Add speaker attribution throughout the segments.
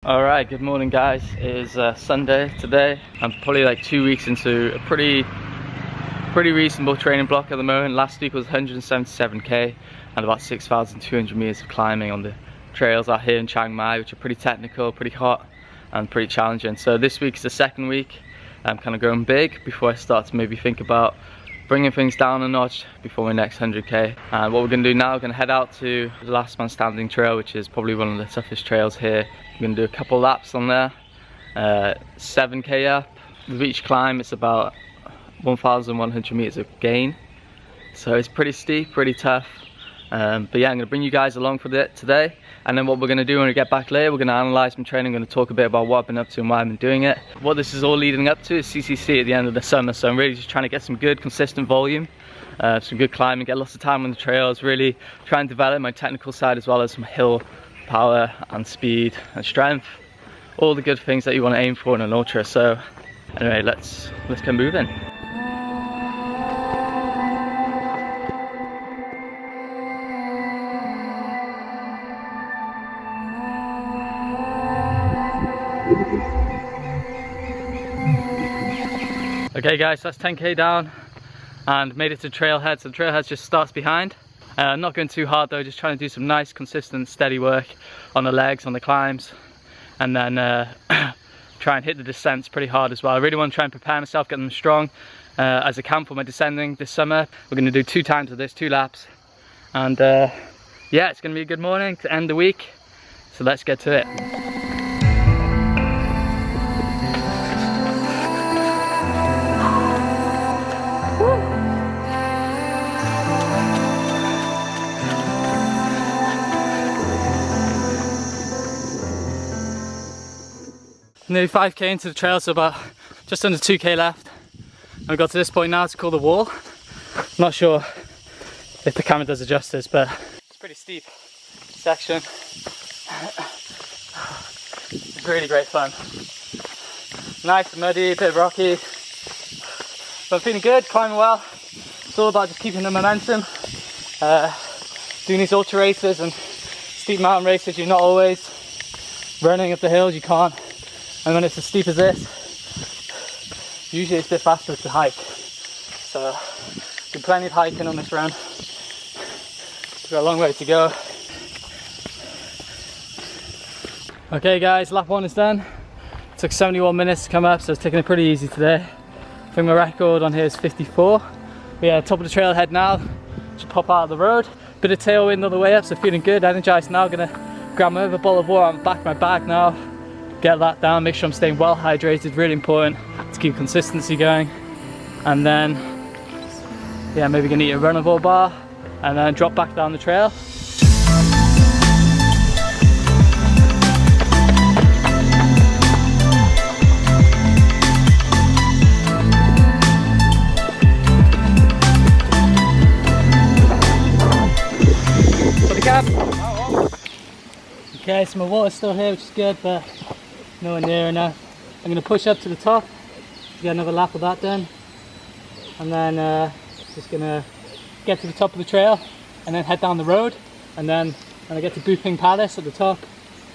Speaker 1: Alright, good morning guys. It is Sunday today. I'm probably like 2 weeks into a pretty reasonable training block at the moment. Last week was 177k and about 6,200 meters of climbing on the trails out here in Chiang Mai, which are pretty technical, pretty hot and pretty challenging. So this week is the second week. I'm kind of going big before I start to maybe think about bringing things down a notch before my next 100k. And what we're going to do now, we're going to head out to the Last Man Standing trail, which is probably one of the toughest trails here. We're going to do a couple laps on there, 7k up. With each climb it's about 1,100 meters of gain, so it's pretty steep, pretty tough. But yeah, I'm going to bring you guys along for it today, and then what we're going to do when we get back later, we're going to analyse my training. I'm going to talk a bit about what I've been up to and why I've been doing it. What this is all leading up to is CCC at the end of the summer, so I'm really just trying to get some good consistent volume, some good climbing, get lots of time on the trails, really try and develop my technical side as well as some hill power and speed and strength, all the good things that you want to aim for in an ultra. So anyway, let's get moving. Okay guys, that's 10k down and made it to trailhead. So the trailhead just starts behind. Not going too hard though, just trying to do some nice consistent steady work on the legs, on the climbs, and then try and hit the descents pretty hard as well. I really want to try and prepare myself, get them strong as a camp for my descending this summer. We're going to do 2 times of this, 2 laps, and yeah, it's going to be a good morning to end the week, so let's get to it. Nearly 5k into the trail, so about just under 2k left. And we've got to this point now, it's called the wall. I'm not sure if the camera does it justice, but it's a pretty steep section. It's really great fun. Nice and muddy, a bit rocky. But I'm feeling good, climbing well. It's all about just keeping the momentum. Doing these ultra races and steep mountain races, you're not always running up the hills, you can't. And when it's as steep as this, usually it's a bit faster to hike. So, been plenty of hiking on this run. We've got a long way to go. Okay guys, lap 1 is done. It took 71 minutes to come up, so it's taking it pretty easy today. I think my record on here is 54. We're at the top of the trailhead now. Just pop out of the road. Bit of tailwind on the way up, so feeling good, energized now. Gonna grab my other bottle of water on the back of my bag now. Get that down, make sure I'm staying well hydrated, really important to keep consistency going. And then, yeah, maybe gonna eat a runnable bar and then drop back down the trail. Put the cap. Okay, so my water's still here, which is good, but nowhere near enough. I'm going to push up to the top, get another lap of that done, and then just going to get to the top of the trail and then head down the road. And then when I get to Buping Palace at the top,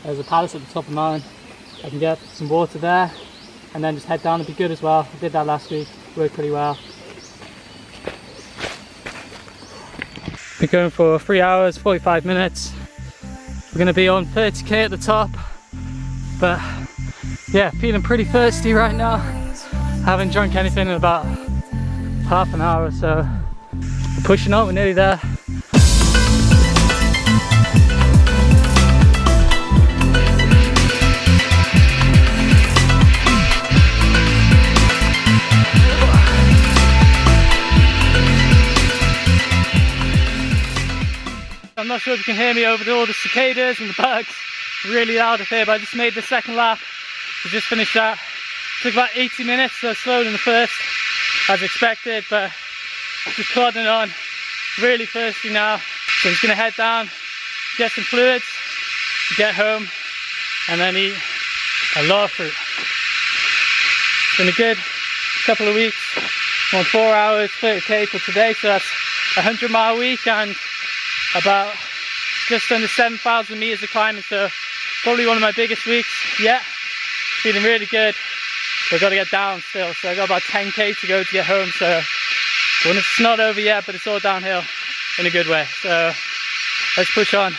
Speaker 1: there's a palace at the top of the mountain, I can get some water there and then just head down and be good as well. I did that last week, worked pretty well. Been going for 3 hours, 45 minutes. We're going to be on 30k at the top, but yeah, feeling pretty thirsty right now. Haven't drunk anything in about half an hour or so. We're pushing on, we're nearly there. I'm not sure if you can hear me over all the cicadas and the bugs. Really loud up here, but I just made the second lap. So just finished that. Took about 80 minutes, so slower than the first, as expected, but just plodding on. Really thirsty now. So I'm just gonna head down, get some fluids, get home, and then eat a lot of fruit. It's been a good couple of weeks. I'm on 4 hours, 30k for today, so that's a 100-mile week and about just under 7,000 meters of climbing, so probably one of my biggest weeks.
Speaker 2: Yeah, feeling really good. We've got to get down still, so I've got about 10k to go to get home, so it's not over yet, but it's all downhill in a good way. So let's push on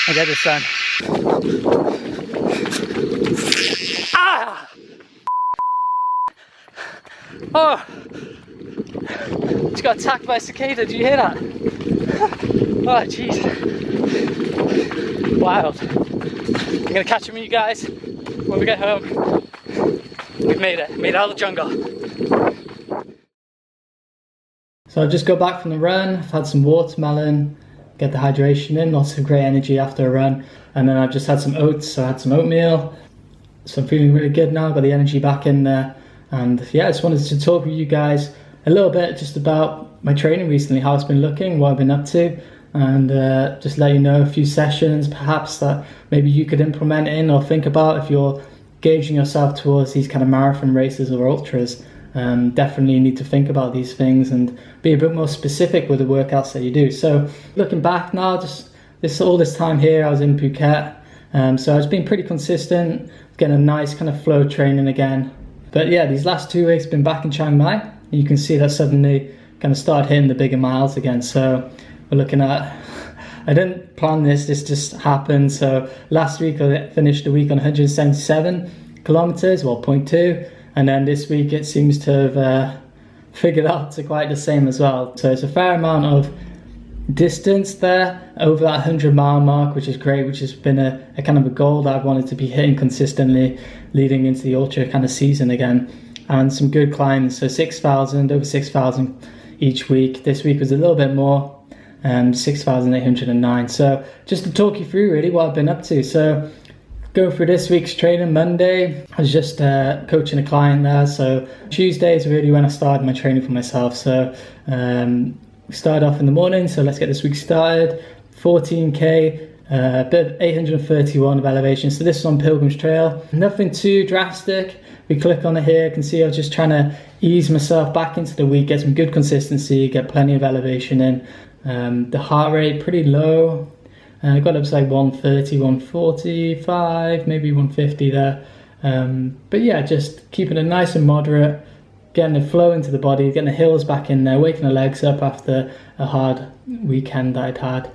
Speaker 2: and get this done. Ah! Oh! Just got attacked by a cicada, did you hear that? Oh jeez. Wild. I'm gonna catch up with you guys when we get home. We've made it out of the jungle. So I've just got back from the run. I've had some watermelon, get the hydration in, lots of great energy after a run. And then I've just had some oats, so I had some oatmeal. So I'm feeling really good now, got the energy back in there. And yeah, I just wanted to talk with you guys a little bit just about my training recently, how it's been looking, what I've been up to, and just let you know a few sessions perhaps that maybe you could implement in or think about if you're gauging yourself towards these kind of marathon races or ultras. Definitely need to think about these things and be a bit more specific with the workouts that you do. So looking back now, just all this time here, I was in Phuket, so I've been pretty consistent, getting a nice kind of flow training again. But yeah, these last 2 weeks been back in Chiang Mai, and you can see that suddenly kind of started hitting the bigger miles again. So we're looking at, I didn't plan this just happened. So last week I finished the week on 177 kilometers, well 0.2, and then this week it seems to have figured out to quite the same as well. So it's a fair amount of distance there, over that 100-mile mark, which is great, which has been a kind of a goal that I've wanted to be hitting consistently leading into the ultra kind of season again. And some good climbs, so 6,000, over 6,000 each week. This week was a little bit more, 6,809. So just to talk you through really what I've been up to. So go through this week's training. Monday, I was just coaching a client there. So Tuesday is really when I started my training for myself. So we started off in the morning, so let's get this week started. 14k, a bit of 831 of elevation. So this is on Pilgrim's Trail. Nothing too drastic. We click on it here, you can see I was just trying to ease myself back into the week, get some good consistency, get plenty of elevation in. The heart rate pretty low. I got up to like 130, 145, maybe 150 there. But yeah, just keeping it nice and moderate, getting the flow into the body, getting the hills back in there, waking the legs up after a hard weekend I'd had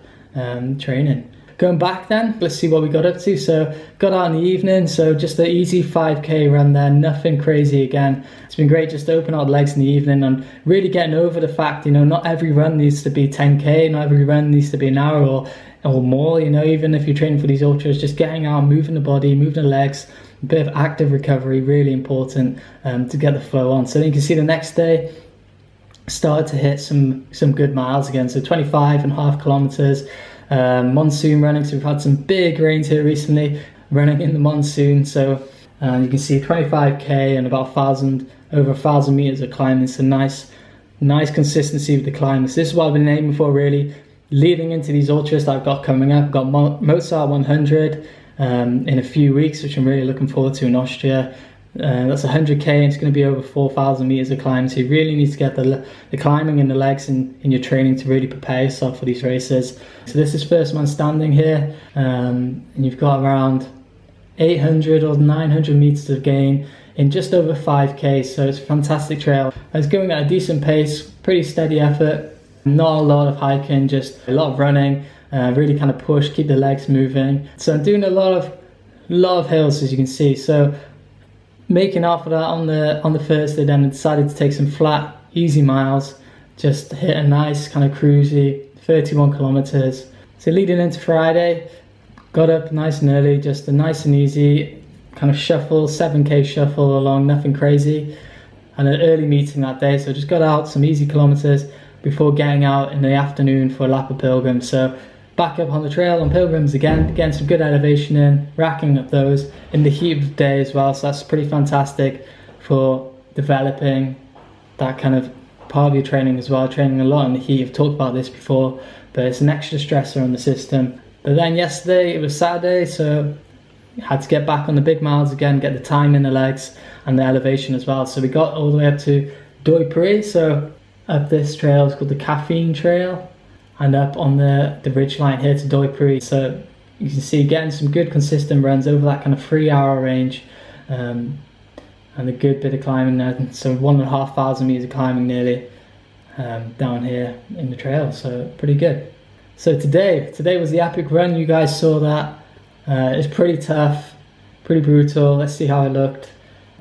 Speaker 2: training. Going back then, let's see what we got up to. So got out in the evening, so just an easy 5k run there, nothing crazy again. It's been great just to open out the legs in the evening and really getting over the fact, not every run needs to be 10k, not every run needs to be an hour or more, even if you're training for these ultras, just getting out, moving the body, moving the legs, a bit of active recovery, really important to get the flow on. So then you can see the next day, started to hit some good miles again, so 25.5 kilometers. Monsoon running, so we've had some big rains here recently, running in the monsoon. So you can see 25k and about over 1,000 meters of climbing. So nice consistency with the climbs. This is what I've been aiming for really, leading into these ultras that I've got coming up. I've got Mozart 100 in a few weeks, which I'm really looking forward to in Austria. That's 100k and it's going to be over 4,000 meters of climb, so you really need to get the climbing in the legs in your training to really prepare yourself for these races. So this is first man standing here, and you've got around 800 or 900 meters of gain in just over 5k, so it's a fantastic trail. I was going at a decent pace, pretty steady effort, not a lot of hiking, just a lot of running, really kind of push, keep the legs moving. So I'm doing a lot of hills, as you can see. So making up for that on the Thursday, then I decided to take some flat, easy miles, just hit a nice kind of cruisy 31 kilometers. So leading into Friday, got up nice and early, just a nice and easy kind of shuffle, 7k shuffle along, nothing crazy, and an early meeting that day. So just got out some easy kilometers before getting out in the afternoon for a lap of Pilgrims. So back up on the trail on Pilgrims again, getting some good elevation in, racking up those in the heat of the day as well. So that's pretty fantastic for developing that kind of part of your training as well. Training a lot in the heat, I've talked about this before, but it's an extra stressor on the system. But then yesterday, it was Saturday, so had to get back on the big miles again, get the time in the legs and the elevation as well. So we got all the way up to Doi Pri. So up this trail, it's called the Caffeine Trail, and up on the ridge line here to Doi Pri. So you can see getting some good consistent runs over that kind of 3-hour range, and a good bit of climbing there. So 1,500 meters of climbing nearly down here in the trail, so pretty good. So today was the epic run. You guys saw that. It's pretty tough, pretty brutal. Let's see how it looked.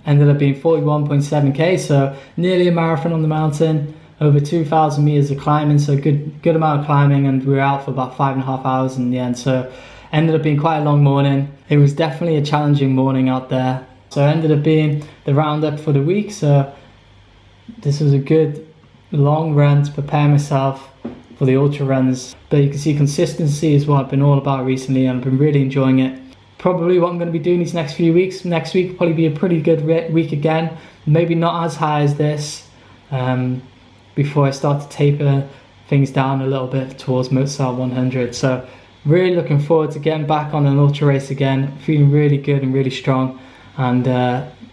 Speaker 2: Ended up being 41.7k, so nearly a marathon on the mountain, over 2,000 meters of climbing, so good amount of climbing, and we were out for about 5.5 hours in the end. So ended up being quite a long morning. It was definitely a challenging morning out there. So it ended up being the roundup for the week. So this was a good long run to prepare myself for the ultra runs. But you can see consistency is what I've been all about recently, and I've been really enjoying it. Probably what I'm going to be doing these next few weeks. Next week will probably be a pretty good week again. Maybe not as high as this, before I start to taper things down a little bit towards Mozart 100. So really looking forward to getting back on an ultra race again. Feeling really good and really strong. And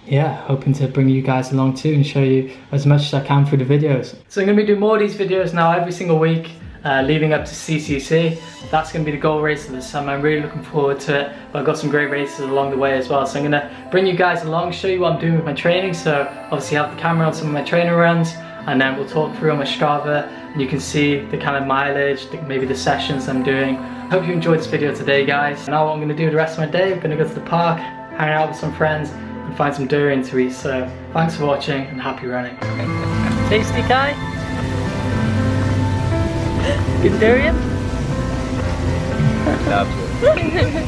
Speaker 2: yeah, hoping to bring you guys along too and show you as much as I can through the videos. So I'm going to be doing more of these videos now every single week, leading up to CCC. That's going to be the goal race of the summer. I'm really looking forward to it. But I've got some great races along the way as well. So I'm going to bring you guys along, show you what I'm doing with my training. So obviously have the camera on some of my training runs, and then we'll talk through on my Strava, and you can see the kind of mileage, maybe the sessions I'm doing. Hope you enjoyed this video today, guys. Now what I'm going to do the rest of my day, I'm going to go to the park, hang out with some friends, and find some durian to eat. So thanks for watching and happy running. Tasty, Kai? Good durian? Absolutely.